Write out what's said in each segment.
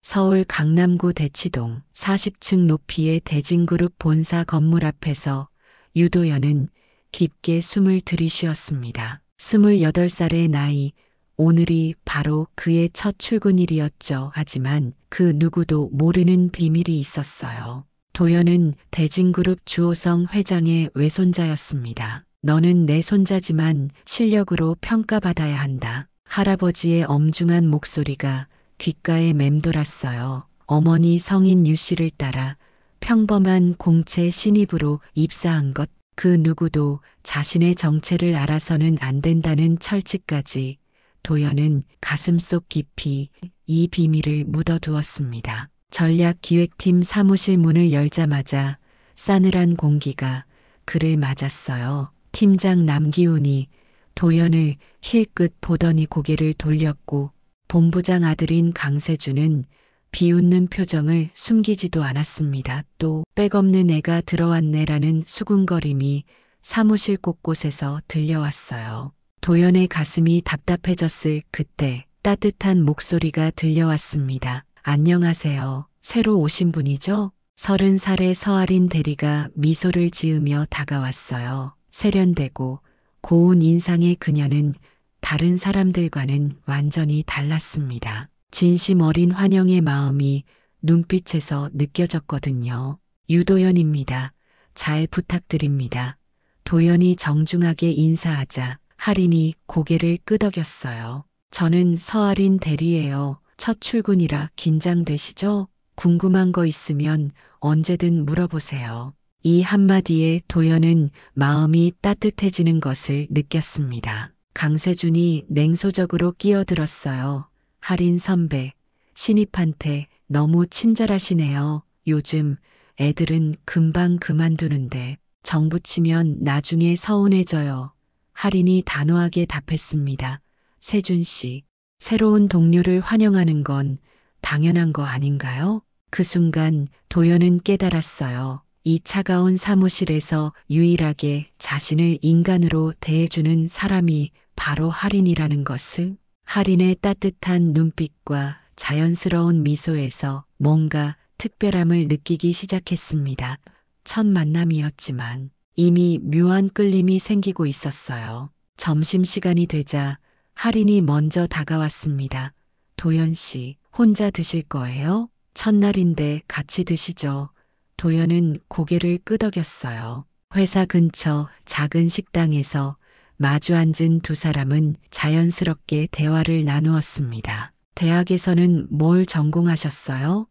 서울 강남구 대치동 40층 높이의 대진그룹 본사 건물 앞에서 유도연은 깊게 숨을 들이쉬었습니다. 28살의 나이, 오늘이 바로 그의 첫 출근일이었죠. 하지만 그 누구도 모르는 비밀이 있었어요. 도연은 대진그룹 주호성 회장의 외손자였습니다. 너는 내 손자지만 실력으로 평가받아야 한다. 할아버지의 엄중한 목소리가 귓가에 맴돌았어요. 어머니 성인 유 씨를 따라 평범한 공채 신입으로 입사한 것, 그 누구도 자신의 정체를 알아서는 안 된다는 철칙까지 도연은 가슴속 깊이 이 비밀을 묻어두었습니다. 전략기획팀 사무실 문을 열자마자 싸늘한 공기가 그를 맞았어요. 팀장 남기훈이 도연을 힐끗 보더니 고개를 돌렸고 본부장 아들인 강세준은 비웃는 표정을 숨기지도 않았습니다. 또 백없는 애가 들어왔네라는 수군거림이 사무실 곳곳에서 들려왔어요. 도연의 가슴이 답답해졌을 그때 따뜻한 목소리가 들려왔습니다. 안녕하세요. 새로 오신 분이죠? 30살의 서아린 대리가 미소를 지으며 다가왔어요. 세련되고 고운 인상의 그녀는 다른 사람들과는 완전히 달랐습니다. 진심 어린 환영의 마음이 눈빛에서 느껴졌거든요. 유도연입니다. 잘 부탁드립니다. 도연이 정중하게 인사하자 할인이 고개를 끄덕였어요. 저는 서아린 대리예요. 첫 출근이라 긴장되시죠? 궁금한 거 있으면 언제든 물어보세요. 이 한마디에 도연은 마음이 따뜻해지는 것을 느꼈습니다. 강세준이 냉소적으로 끼어들었어요. 할인 선배, 신입한테 너무 친절하시네요. 요즘 애들은 금방 그만두는데 정붙이면 나중에 서운해져요. 할인이 단호하게 답했습니다. 세준 씨, 새로운 동료를 환영하는 건 당연한 거 아닌가요? 그 순간 도연은 깨달았어요. 이 차가운 사무실에서 유일하게 자신을 인간으로 대해주는 사람이 바로 할인이라는 것을. 할인의 따뜻한 눈빛과 자연스러운 미소에서 뭔가 특별함을 느끼기 시작했습니다. 첫 만남이었지만 이미 묘한 끌림이 생기고 있었어요. 점심시간이 되자 할인이 먼저 다가왔습니다. 도연 씨, 혼자 드실 거예요? 첫날인데 같이 드시죠. 도연은 고개를 끄덕였어요. 회사 근처 작은 식당에서 마주 앉은 두 사람은 자연스럽게 대화를 나누었습니다. 대학에서는 뭘 전공하셨어요?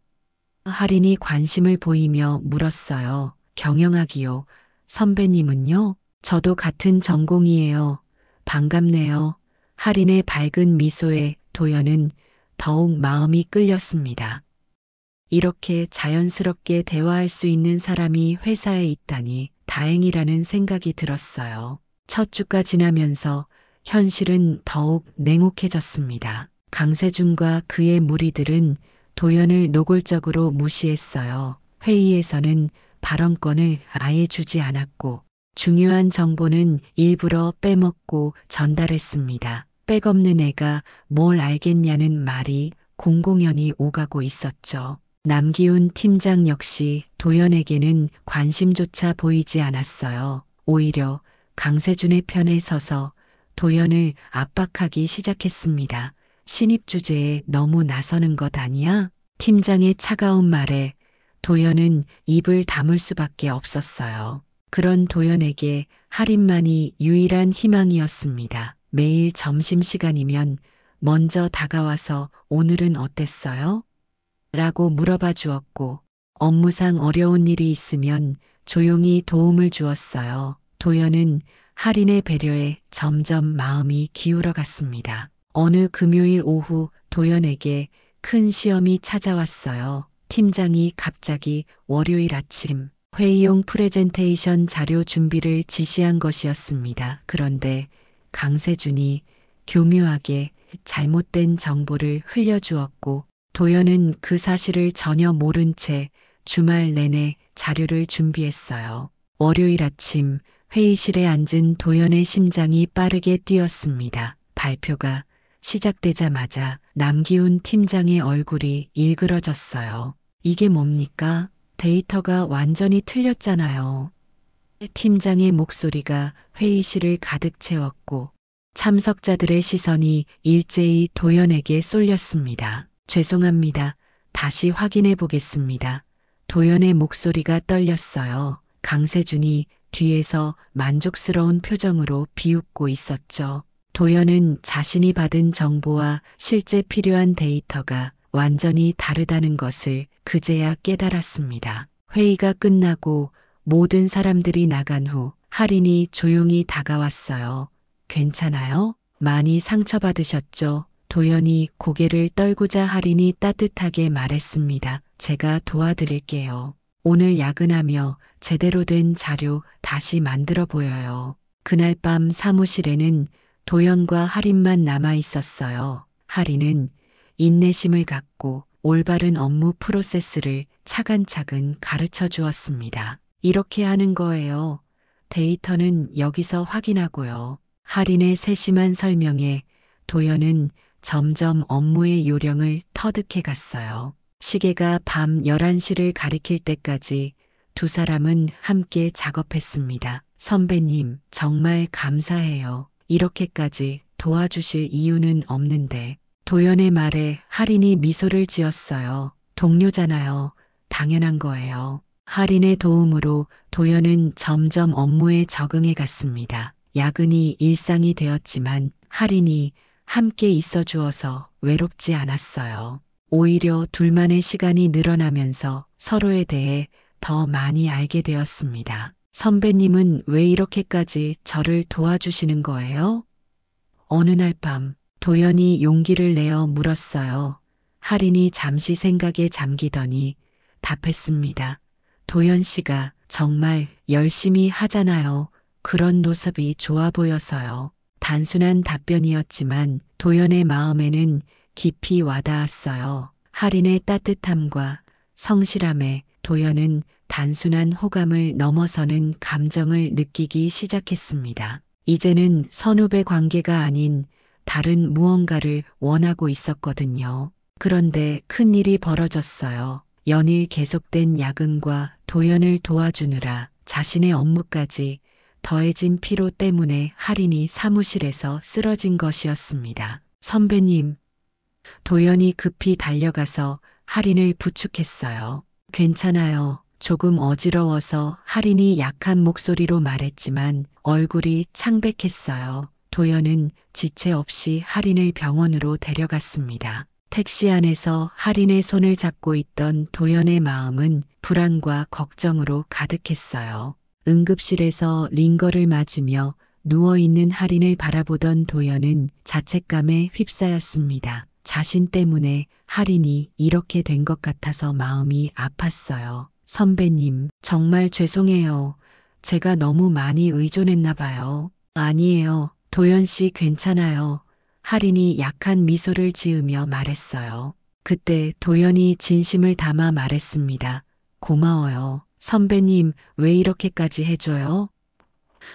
할인이 관심을 보이며 물었어요. 경영학이요. 선배님은요? 저도 같은 전공이에요. 반갑네요. 할인의 밝은 미소에 도연은 더욱 마음이 끌렸습니다. 이렇게 자연스럽게 대화할 수 있는 사람이 회사에 있다니 다행이라는 생각이 들었어요. 첫 주가 지나면서 현실은 더욱 냉혹해졌습니다. 강세준과 그의 무리들은 도연을 노골적으로 무시했어요. 회의에서는 발언권을 아예 주지 않았고 중요한 정보는 일부러 빼먹고 전달했습니다. 백없는 애가 뭘 알겠냐는 말이 공공연히 오가고 있었죠. 남기훈 팀장 역시 도연에게는 관심조차 보이지 않았어요. 오히려 강세준의 편에 서서 도연을 압박하기 시작했습니다. 신입 주제에 너무 나서는 것 아니야? 팀장의 차가운 말에 도연은 입을 다물 수밖에 없었어요. 그런 도연에게 할인만이 유일한 희망이었습니다. 매일 점심시간이면 먼저 다가와서 오늘은 어땠어요? 라고 물어봐 주었고 업무상 어려운 일이 있으면 조용히 도움을 주었어요. 도연은 할인의 배려에 점점 마음이 기울어 갔습니다. 어느 금요일 오후 도연에게 큰 시험이 찾아왔어요. 팀장이 갑자기 월요일 아침 회의용 프레젠테이션 자료 준비를 지시한 것이었습니다. 그런데 강세준이 교묘하게 잘못된 정보를 흘려주었고 도연은 그 사실을 전혀 모른 채 주말 내내 자료를 준비했어요. 월요일 아침 회의실에 앉은 도연의 심장이 빠르게 뛰었습니다. 발표가 시작되자마자 남기훈 팀장의 얼굴이 일그러졌어요. 이게 뭡니까? 데이터가 완전히 틀렸잖아요. 팀장의 목소리가 회의실을 가득 채웠고 참석자들의 시선이 일제히 도연에게 쏠렸습니다. 죄송합니다. 다시 확인해 보겠습니다. 도연의 목소리가 떨렸어요. 강세준이 뒤에서 만족스러운 표정으로 비웃고 있었죠. 도연은 자신이 받은 정보와 실제 필요한 데이터가 완전히 다르다는 것을 그제야 깨달았습니다. 회의가 끝나고 모든 사람들이 나간 후 할인이 조용히 다가왔어요. 괜찮아요? 많이 상처받으셨죠? 도연이 고개를 떨구자 할인이 따뜻하게 말했습니다. 제가 도와드릴게요. 오늘 야근하며 제대로 된 자료 다시 만들어 보여요. 그날 밤 사무실에는 도연과 할인만 남아 있었어요. 할인은 인내심을 갖고 올바른 업무 프로세스를 차근차근 가르쳐 주었습니다. 이렇게 하는 거예요. 데이터는 여기서 확인하고요. 할인의 세심한 설명에 도연은 점점 업무의 요령을 터득해 갔어요. 시계가 밤 11시를 가리킬 때까지 두 사람은 함께 작업했습니다. 선배님, 정말 감사해요. 이렇게까지 도와주실 이유는 없는데. 도연의 말에 할인이 미소를 지었어요. 동료잖아요. 당연한 거예요. 할인의 도움으로 도연은 점점 업무에 적응해 갔습니다. 야근이 일상이 되었지만 할인이 함께 있어 주어서 외롭지 않았어요. 오히려 둘만의 시간이 늘어나면서 서로에 대해 더 많이 알게 되었습니다. 선배님은 왜 이렇게까지 저를 도와주시는 거예요? 어느 날 밤 도연이 용기를 내어 물었어요. 할인이 잠시 생각에 잠기더니 답했습니다. 도연 씨가 정말 열심히 하잖아요. 그런 모습이 좋아 보여서요. 단순한 답변이었지만 도연의 마음에는 깊이 와닿았어요. 할인의 따뜻함과 성실함에 도연은 단순한 호감을 넘어서는 감정을 느끼기 시작했습니다. 이제는 선후배 관계가 아닌 다른 무언가를 원하고 있었거든요. 그런데 큰일이 벌어졌어요. 연일 계속된 야근과 도연을 도와주느라 자신의 업무까지 더해진 피로 때문에 할인이 사무실에서 쓰러진 것이었습니다. 선배님, 도연이 급히 달려가서 할인을 부축했어요. 괜찮아요. 조금 어지러워서 할인이 약한 목소리로 말했지만 얼굴이 창백했어요. 도연은 지체 없이 할인을 병원으로 데려갔습니다. 택시 안에서 할인의 손을 잡고 있던 도연의 마음은 불안과 걱정으로 가득했어요. 응급실에서 링거를 맞으며 누워있는 할인을 바라보던 도연은 자책감에 휩싸였습니다. 자신 때문에 할인이 이렇게 된 것 같아서 마음이 아팠어요. 선배님, 정말 죄송해요. 제가 너무 많이 의존했나 봐요. 아니에요. 도연 씨 괜찮아요. 할인이 약한 미소를 지으며 말했어요. 그때 도연이 진심을 담아 말했습니다. 고마워요. 선배님, 왜 이렇게까지 해줘요?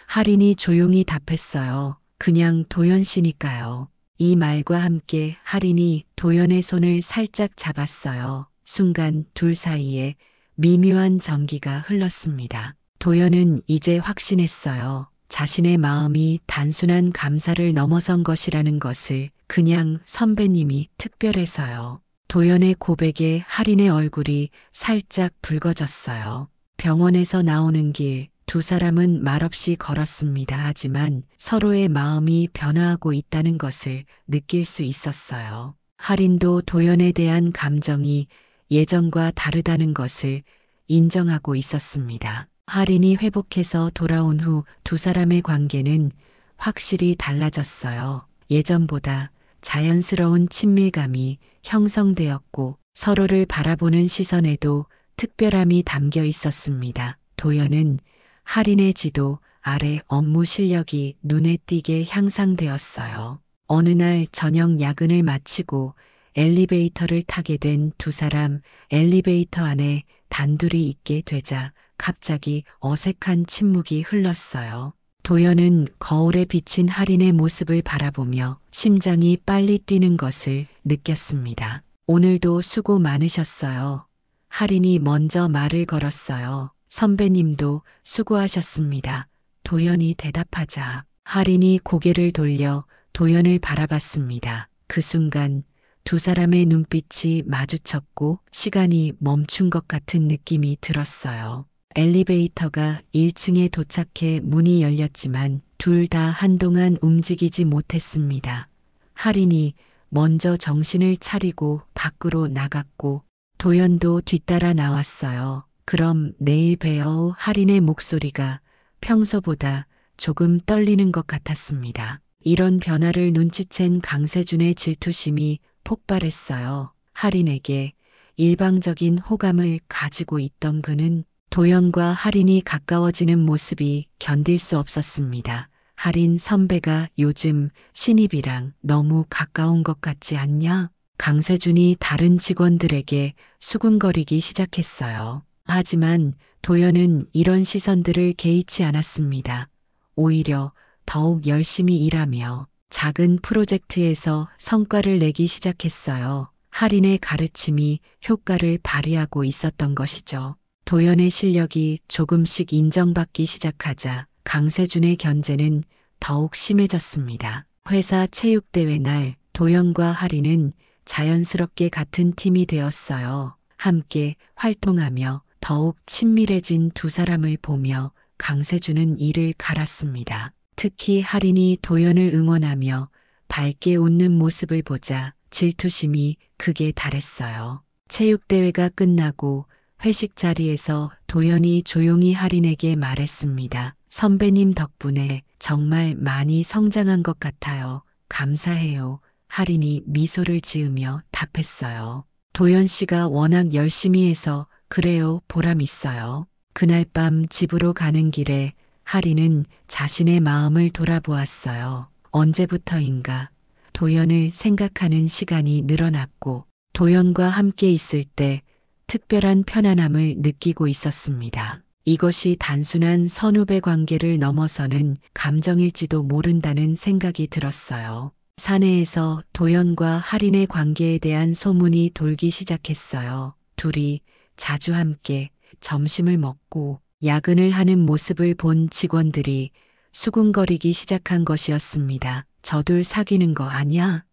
할인이 조용히 답했어요. 그냥 도연 씨니까요. 이 말과 함께 할인이 도연의 손을 살짝 잡았어요. 순간 둘 사이에 미묘한 전기가 흘렀습니다. 도연은 이제 확신했어요. 자신의 마음이 단순한 감사를 넘어선 것이라는 것을. 그냥 선배님이 특별해서요. 도연의 고백에 할인의 얼굴이 살짝 붉어졌어요. 병원에서 나오는 길 두 사람은 말없이 걸었습니다. 하지만 서로의 마음이 변화하고 있다는 것을 느낄 수 있었어요. 할인도 도연에 대한 감정이 예전과 다르다는 것을 인정하고 있었습니다. 할인이 회복해서 돌아온 후 두 사람의 관계는 확실히 달라졌어요. 예전보다 자연스러운 친밀감이 형성되었고 서로를 바라보는 시선에도 특별함이 담겨 있었습니다. 도연은 할인의 지도 아래 업무 실력이 눈에 띄게 향상되었어요. 어느 날 저녁 야근을 마치고 엘리베이터를 타게 된 두 사람, 엘리베이터 안에 단둘이 있게 되자 갑자기 어색한 침묵이 흘렀어요. 도연은 거울에 비친 할인의 모습을 바라보며 심장이 빨리 뛰는 것을 느꼈습니다. 오늘도 수고 많으셨어요. 할인이 먼저 말을 걸었어요. 선배님도 수고하셨습니다. 도연이 대답하자 할인이 고개를 돌려 도연을 바라봤습니다. 그 순간 두 사람의 눈빛이 마주쳤고 시간이 멈춘 것 같은 느낌이 들었어요. 엘리베이터가 1층에 도착해 문이 열렸지만 둘 다 한동안 움직이지 못했습니다. 할인이 먼저 정신을 차리고 밖으로 나갔고 도연도 뒤따라 나왔어요. 그럼 내일 봬요. 할인의 목소리가 평소보다 조금 떨리는 것 같았습니다. 이런 변화를 눈치챈 강세준의 질투심이 폭발했어요. 할인에게 일방적인 호감을 가지고 있던 그는 도연과 할인이 가까워지는 모습이 견딜 수 없었습니다. 할인 선배가 요즘 신입이랑 너무 가까운 것 같지 않냐? 강세준이 다른 직원들에게 수군거리기 시작했어요. 하지만 도연은 이런 시선들을 개의치 않았습니다. 오히려 더욱 열심히 일하며 작은 프로젝트에서 성과를 내기 시작했어요. 할인의 가르침이 효과를 발휘하고 있었던 것이죠. 도연의 실력이 조금씩 인정받기 시작하자 강세준의 견제는 더욱 심해졌습니다. 회사 체육대회 날 도연과 할인은 자연스럽게 같은 팀이 되었어요. 함께 활동하며 더욱 친밀해진 두 사람을 보며 강세준은 이를 갈았습니다. 특히 할인이 도연을 응원하며 밝게 웃는 모습을 보자 질투심이 극에 달했어요. 체육대회가 끝나고 회식 자리에서 도연이 조용히 할인에게 말했습니다. 선배님 덕분에 정말 많이 성장한 것 같아요. 감사해요. 할인이 미소를 지으며 답했어요. 도연 씨가 워낙 열심히 해서 그래요. 보람 있어요. 그날 밤 집으로 가는 길에 할인은 자신의 마음을 돌아보았어요. 언제부터인가 도연을 생각하는 시간이 늘어났고 도연과 함께 있을 때 특별한 편안함을 느끼고 있었습니다. 이것이 단순한 선후배 관계를 넘어서는 감정일지도 모른다는 생각이 들었어요. 사내에서 도연과 할인의 관계에 대한 소문이 돌기 시작했어요. 둘이 자주 함께 점심을 먹고 야근을 하는 모습을 본 직원들이 수군거리기 시작한 것이었습니다. 저둘 사귀는 거 아니야?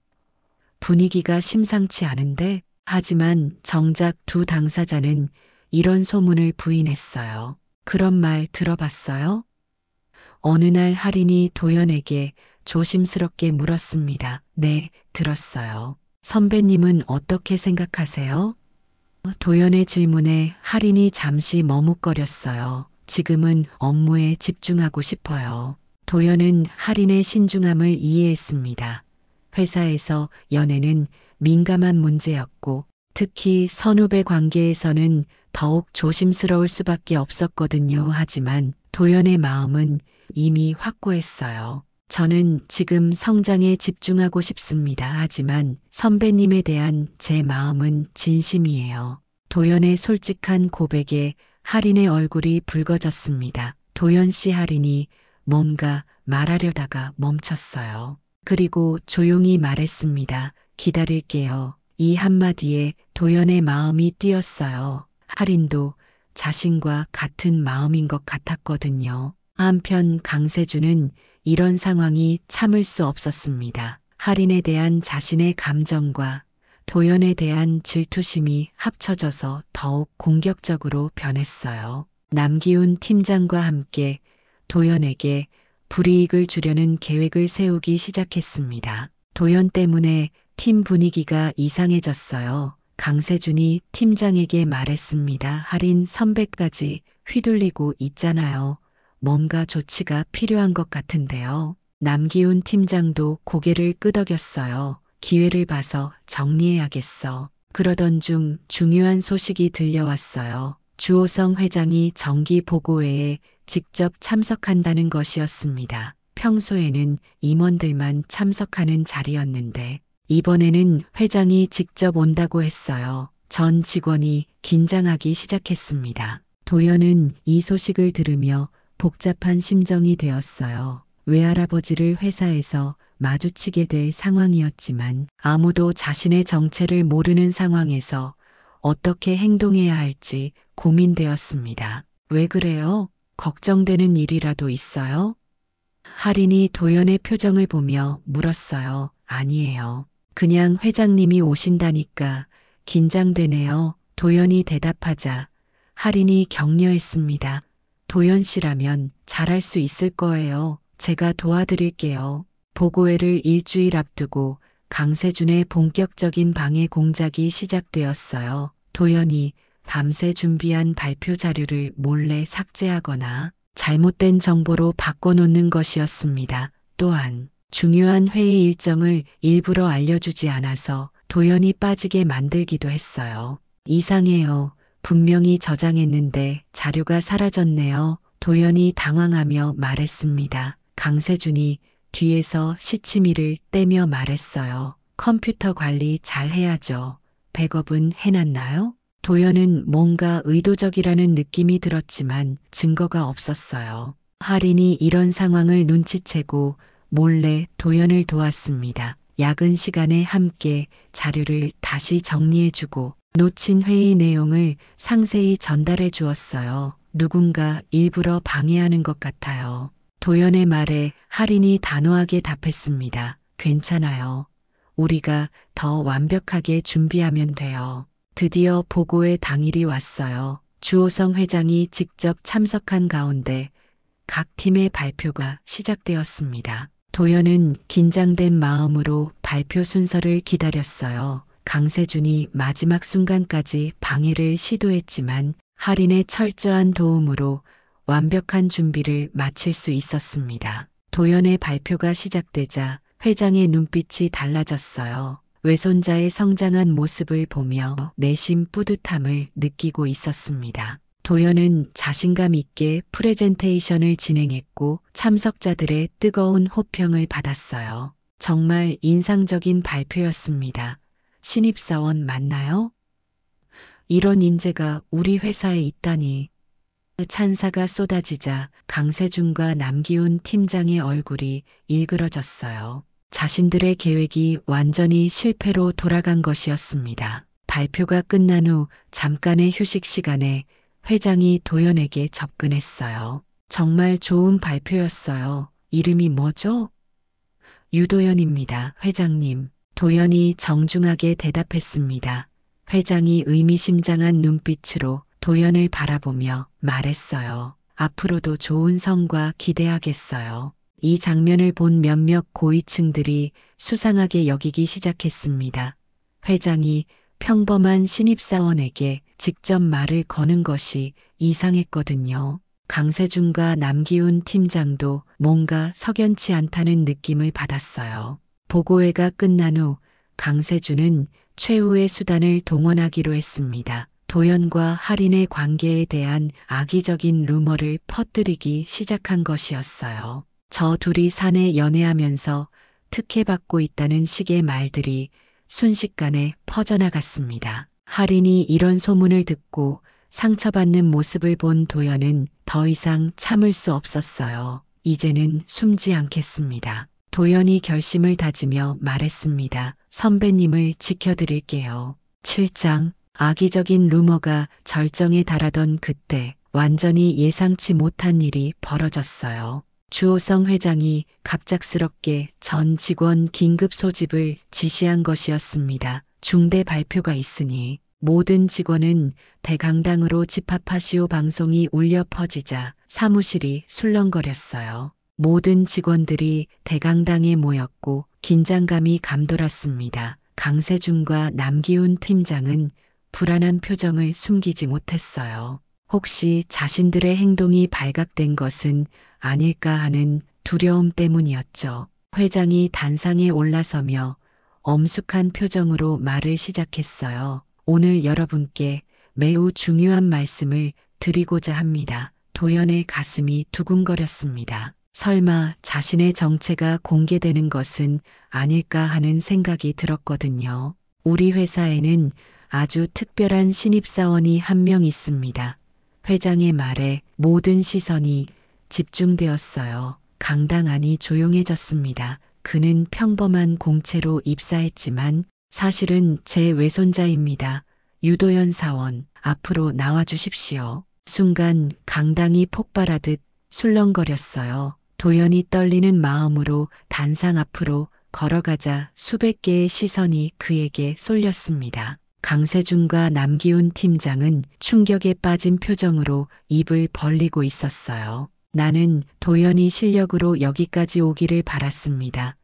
분위기가 심상치 않은데? 하지만 정작 두 당사자는 이런 소문을 부인했어요. 그런 말 들어봤어요? 어느 날 할인이 도연에게 조심스럽게 물었습니다. 네, 들었어요. 선배님은 어떻게 생각하세요? 도연의 질문에 할인이 잠시 머뭇거렸어요. 지금은 업무에 집중하고 싶어요. 도연은 할인의 신중함을 이해했습니다. 회사에서 연애는 민감한 문제였고 특히 선후배 관계에서는 더욱 조심스러울 수밖에 없었거든요. 하지만 도연의 마음은 이미 확고했어요. 저는 지금 성장에 집중하고 싶습니다. 하지만 선배님에 대한 제 마음은 진심이에요. 도연의 솔직한 고백에 할인의 얼굴이 붉어졌습니다. 도연 씨 할인이 뭔가 말하려다가 멈췄어요. 그리고 조용히 말했습니다. 기다릴게요. 이 한마디에 도연의 마음이 뛰었어요. 할인도 자신과 같은 마음인 것 같았거든요. 한편 강세준은 이런 상황이 참을 수 없었습니다. 할인에 대한 자신의 감정과 도연에 대한 질투심이 합쳐져서 더욱 공격적으로 변했어요. 남기훈 팀장과 함께 도연에게 불이익을 주려는 계획을 세우기 시작했습니다. 도연 때문에 팀 분위기가 이상해졌어요. 강세준이 팀장에게 말했습니다. 할인 선배까지 휘둘리고 있잖아요. 뭔가 조치가 필요한 것 같은데요. 남기훈 팀장도 고개를 끄덕였어요. 기회를 봐서 정리해야겠어. 그러던 중 중요한 소식이 들려왔어요. 주호성 회장이 정기 보고회에 직접 참석한다는 것이었습니다. 평소에는 임원들만 참석하는 자리였는데 이번에는 회장이 직접 온다고 했어요. 전 직원이 긴장하기 시작했습니다. 도연은 이 소식을 들으며 복잡한 심정이 되었어요. 외할아버지를 회사에서 마주치게 될 상황이었지만 아무도 자신의 정체를 모르는 상황에서 어떻게 행동해야 할지 고민되었습니다. 왜 그래요? 걱정되는 일이라도 있어요? 할인이 도연의 표정을 보며 물었어요. 아니에요. 그냥 회장님이 오신다니까 긴장되네요. 도연이 대답하자 할인이 격려했습니다. 도연 씨라면 잘할 수 있을 거예요. 제가 도와드릴게요. 보고회를 일주일 앞두고 강세준의 본격적인 방해 공작이 시작되었어요. 도연이 밤새 준비한 발표 자료를 몰래 삭제하거나 잘못된 정보로 바꿔놓는 것이었습니다. 또한 중요한 회의 일정을 일부러 알려주지 않아서 도연이 빠지게 만들기도 했어요. 이상해요. 분명히 저장했는데 자료가 사라졌네요. 도연이 당황하며 말했습니다. 강세준이 뒤에서 시치미를 떼며 말했어요. 컴퓨터 관리 잘 해야죠. 백업은 해놨나요? 도연은 뭔가 의도적이라는 느낌이 들었지만 증거가 없었어요. 할인이 이런 상황을 눈치채고 몰래 도연을 도왔습니다. 야근 시간에 함께 자료를 다시 정리해주고 놓친 회의 내용을 상세히 전달해 주었어요. 누군가 일부러 방해하는 것 같아요. 도연의 말에 할인이 단호하게 답했습니다. 괜찮아요. 우리가 더 완벽하게 준비하면 돼요. 드디어 보고의 당일이 왔어요. 주호성 회장이 직접 참석한 가운데 각 팀의 발표가 시작되었습니다. 도연은 긴장된 마음으로 발표 순서를 기다렸어요. 강세준이 마지막 순간까지 방해를 시도했지만 할인의 철저한 도움으로 완벽한 준비를 마칠 수 있었습니다. 도연의 발표가 시작되자 회장의 눈빛이 달라졌어요. 외손자의 성장한 모습을 보며 내심 뿌듯함을 느끼고 있었습니다. 도연은 자신감 있게 프레젠테이션을 진행했고 참석자들의 뜨거운 호평을 받았어요. 정말 인상적인 발표였습니다. 신입사원 맞나요? 이런 인재가 우리 회사에 있다니. 찬사가 쏟아지자 강세준과 남기훈 팀장의 얼굴이 일그러졌어요. 자신들의 계획이 완전히 실패로 돌아간 것이었습니다. 발표가 끝난 후 잠깐의 휴식 시간에 회장이 도연에게 접근했어요. 정말 좋은 발표였어요. 이름이 뭐죠? 유도연입니다. 회장님. 도연이 정중하게 대답했습니다. 회장이 의미심장한 눈빛으로 도연을 바라보며 말했어요. 앞으로도 좋은 성과 기대하겠어요. 이 장면을 본 몇몇 고위층들이 수상하게 여기기 시작했습니다. 회장이 평범한 신입사원에게 직접 말을 거는 것이 이상했거든요. 강세준과 남기훈 팀장도 뭔가 석연치 않다는 느낌을 받았어요. 보고회가 끝난 후 강세준은 최후의 수단을 동원하기로 했습니다. 도연과 할인의 관계에 대한 악의적인 루머를 퍼뜨리기 시작한 것이었어요. 저 둘이 사내 연애하면서 특혜받고 있다는 식의 말들이 순식간에 퍼져나갔습니다. 할인이 이런 소문을 듣고 상처받는 모습을 본 도연은 더 이상 참을 수 없었어요. 이제는 숨지 않겠습니다. 도연이 결심을 다지며 말했습니다. 선배님을 지켜드릴게요. 7장 악의적인 루머가 절정에 달하던 그때 완전히 예상치 못한 일이 벌어졌어요. 주호성 회장이 갑작스럽게 전 직원 긴급 소집을 지시한 것이었습니다. 중대 발표가 있으니 모든 직원은 대강당으로 집합하시오. 방송이 울려 퍼지자 사무실이 술렁거렸어요. 모든 직원들이 대강당에 모였고 긴장감이 감돌았습니다. 강세준과 남기훈 팀장은 불안한 표정을 숨기지 못했어요. 혹시 자신들의 행동이 발각된 것은 아닐까 하는 두려움 때문이었죠. 회장이 단상에 올라서며 엄숙한 표정으로 말을 시작했어요. 오늘 여러분께 매우 중요한 말씀을 드리고자 합니다. 도연의 가슴이 두근거렸습니다. 설마 자신의 정체가 공개되는 것은 아닐까 하는 생각이 들었거든요. 우리 회사에는 아주 특별한 신입사원이 한 명 있습니다. 회장의 말에 모든 시선이 집중되었어요. 강당 안이 조용해졌습니다. 그는 평범한 공채로 입사했지만 사실은 제 외손자입니다. 유도현 사원, 앞으로 나와주십시오. 순간 강당이 폭발하듯 술렁거렸어요. 도연이 떨리는 마음으로 단상 앞으로 걸어가자 수백 개의 시선이 그에게 쏠렸습니다. 강세준과 남기훈 팀장은 충격에 빠진 표정으로 입을 벌리고 있었어요. 나는 도연이 실력으로 여기까지 오기를 바랐습니다.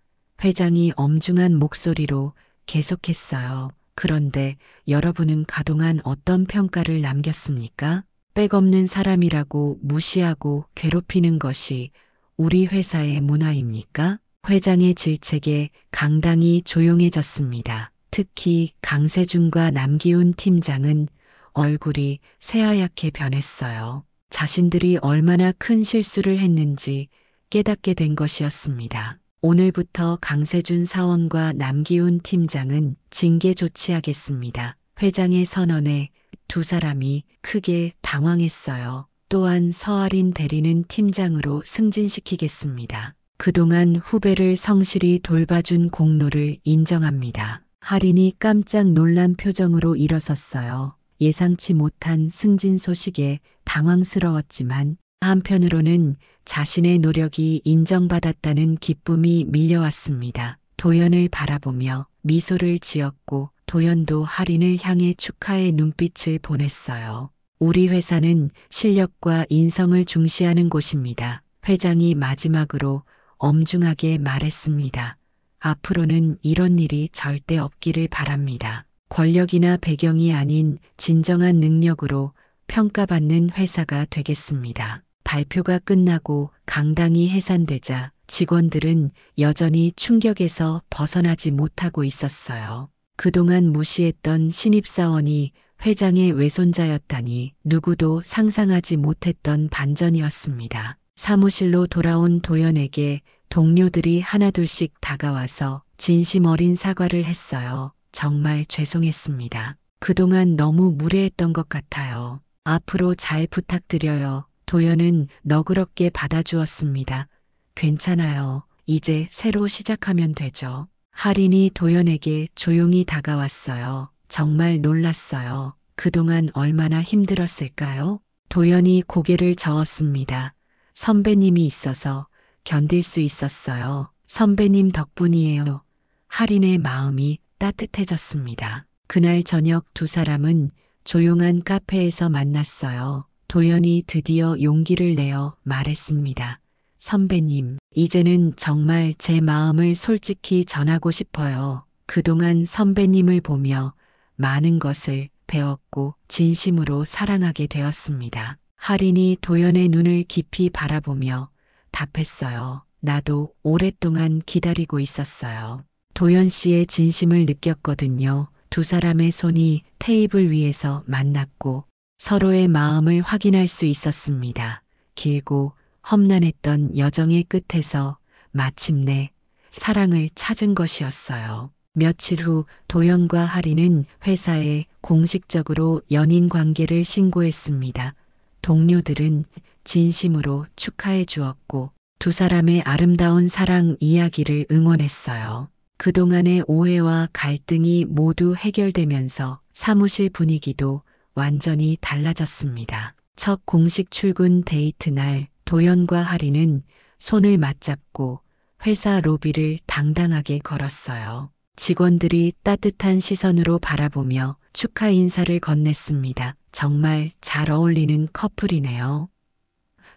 회장이 엄중한 목소리로 계속했어요. 그런데 여러분은 그동안 어떤 평가를 남겼습니까? 백없는 사람이라고 무시하고 괴롭히는 것이 우리 회사의 문화입니까? 회장의 질책에 강당이 조용해졌습니다. 특히 강세준과 남기훈 팀장은 얼굴이 새하얗게 변했어요. 자신들이 얼마나 큰 실수를 했는지 깨닫게 된 것이었습니다. 오늘부터 강세준 사원과 남기훈 팀장은 징계 조치하겠습니다. 회장의 선언에 두 사람이 크게 당황했어요. 또한 서아린 대리는 팀장으로 승진시키겠습니다. 그동안 후배를 성실히 돌봐준 공로를 인정합니다. 할인이 깜짝 놀란 표정으로 일어섰어요. 예상치 못한 승진 소식에 당황스러웠지만 한편으로는 자신의 노력이 인정받았다는 기쁨이 밀려왔습니다. 도연을 바라보며 미소를 지었고 도연도 할인을 향해 축하의 눈빛을 보냈어요. 우리 회사는 실력과 인성을 중시하는 곳입니다. 회장이 마지막으로 엄중하게 말했습니다. 앞으로는 이런 일이 절대 없기를 바랍니다. 권력이나 배경이 아닌 진정한 능력으로 평가받는 회사가 되겠습니다. 발표가 끝나고 강당이 해산되자 직원들은 여전히 충격에서 벗어나지 못하고 있었어요. 그동안 무시했던 신입사원이 회장의 외손자였다니 누구도 상상하지 못했던 반전이었습니다. 사무실로 돌아온 도연에게 동료들이 하나둘씩 다가와서 진심 어린 사과를 했어요. 정말 죄송했습니다. 그동안 너무 무례했던 것 같아요. 앞으로 잘 부탁드려요. 도연은 너그럽게 받아주었습니다. 괜찮아요. 이제 새로 시작하면 되죠. 할인이 도연에게 조용히 다가왔어요. 정말 놀랐어요. 그동안 얼마나 힘들었을까요? 도연이 고개를 저었습니다. 선배님이 있어서 견딜 수 있었어요. 선배님 덕분이에요. 할인의 마음이 따뜻해졌습니다. 그날 저녁 두 사람은 조용한 카페에서 만났어요. 도연이 드디어 용기를 내어 말했습니다. 선배님, 이제는 정말 제 마음을 솔직히 전하고 싶어요. 그동안 선배님을 보며 많은 것을 배웠고 진심으로 사랑하게 되었습니다. 할인이 도연의 눈을 깊이 바라보며 답했어요. 나도 오랫동안 기다리고 있었어요. 도연 씨의 진심을 느꼈거든요. 두 사람의 손이 테이블 위에서 만났고 서로의 마음을 확인할 수 있었습니다. 길고 험난했던 여정의 끝에서 마침내 사랑을 찾은 것이었어요. 며칠 후 도연과 할인은 회사에 공식적으로 연인 관계를 신고했습니다. 동료들은 진심으로 축하해 주었고 두 사람의 아름다운 사랑 이야기를 응원했어요. 그동안의 오해와 갈등이 모두 해결되면서 사무실 분위기도 완전히 달라졌습니다. 첫 공식 출근 데이트 날 도연과 할인은 손을 맞잡고 회사 로비를 당당하게 걸었어요. 직원들이 따뜻한 시선으로 바라보며 축하 인사를 건넸습니다. 정말 잘 어울리는 커플이네요.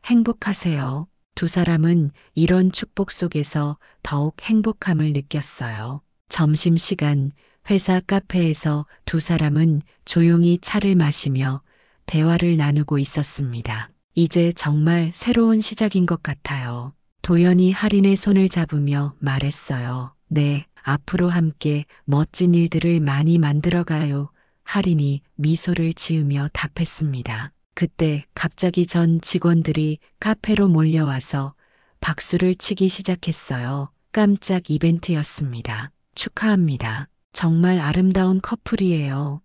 행복하세요. 두 사람은 이런 축복 속에서 더욱 행복함을 느꼈어요. 점심시간 회사 카페에서 두 사람은 조용히 차를 마시며 대화를 나누고 있었습니다. 이제 정말 새로운 시작인 것 같아요. 도연이 할인의 손을 잡으며 말했어요. 네, 앞으로 함께 멋진 일들을 많이 만들어가요. 할인이 미소를 지으며 답했습니다. 그때 갑자기 전 직원들이 카페로 몰려와서 박수를 치기 시작했어요. 깜짝 이벤트였습니다. 축하합니다. 정말 아름다운 커플이에요.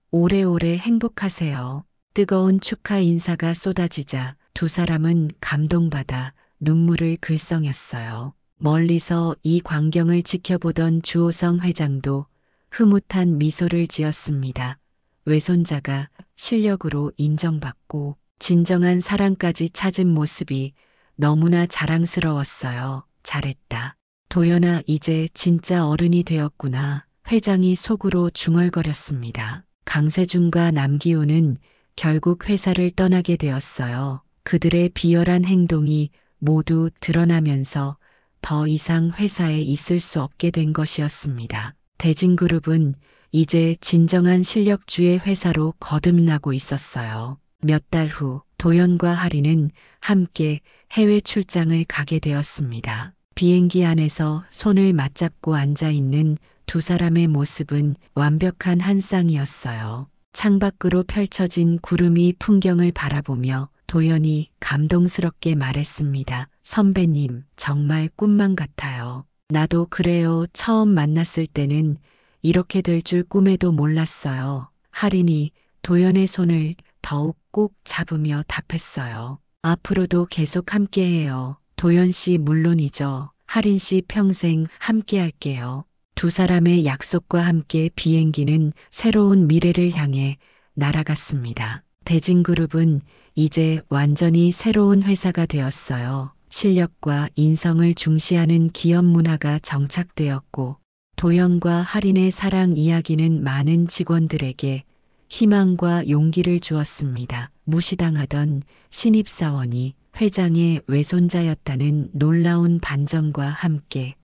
오래오래 행복하세요. 뜨거운 축하 인사가 쏟아지자 두 사람은 감동받아 눈물을 글썽였어요. 멀리서 이 광경을 지켜보던 주호성 회장도 흐뭇한 미소를 지었습니다. 외손자가 실력으로 인정받고 진정한 사랑까지 찾은 모습이 너무나 자랑스러웠어요. 잘했다. 도연아, 이제 진짜 어른이 되었구나. 회장이 속으로 중얼거렸습니다. 강세준과 남기호는 결국 회사를 떠나게 되었어요. 그들의 비열한 행동이 모두 드러나면서 더 이상 회사에 있을 수 없게 된 것이었습니다. 대진그룹은 이제 진정한 실력주의 회사로 거듭나고 있었어요. 몇 달 후 도연과 하리는 함께 해외 출장을 가게 되었습니다. 비행기 안에서 손을 맞잡고 앉아 있는 두 사람의 모습은 완벽한 한 쌍이었어요. 창밖으로 펼쳐진 구름이 풍경을 바라보며 도연이 감동스럽게 말했습니다. 선배님, 정말 꿈만 같아요. 나도 그래요. 처음 만났을 때는 이렇게 될 줄 꿈에도 몰랐어요. 하린이 도연의 손을 더욱 꼭 잡으며 답했어요. 앞으로도 계속 함께해요. 도연 씨 물론이죠. 하린 씨 평생 함께할게요. 두 사람의 약속과 함께 비행기는 새로운 미래를 향해 날아갔습니다. 대진그룹은 이제 완전히 새로운 회사가 되었어요. 실력과 인성을 중시하는 기업 문화가 정착되었고 도연과 하린의 사랑 이야기는 많은 직원들에게 희망과 용기를 주었습니다. 무시당하던 신입사원이 회장의 외손자였다는 놀라운 반전과 함께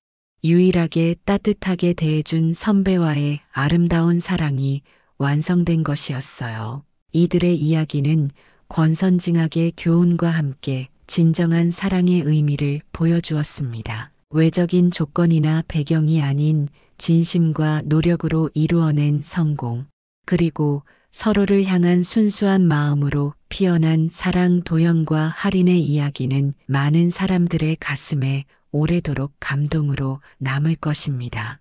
유일하게 따뜻하게 대해준 선배와의 아름다운 사랑이 완성된 것이었어요. 이들의 이야기는 권선징악의 교훈과 함께 진정한 사랑의 의미를 보여주었습니다. 외적인 조건이나 배경이 아닌 진심과 노력으로 이루어낸 성공, 그리고 서로를 향한 순수한 마음으로 피어난 사랑. 도연과 하린의 이야기는 많은 사람들의 가슴에 오래도록 감동으로 남을 것입니다.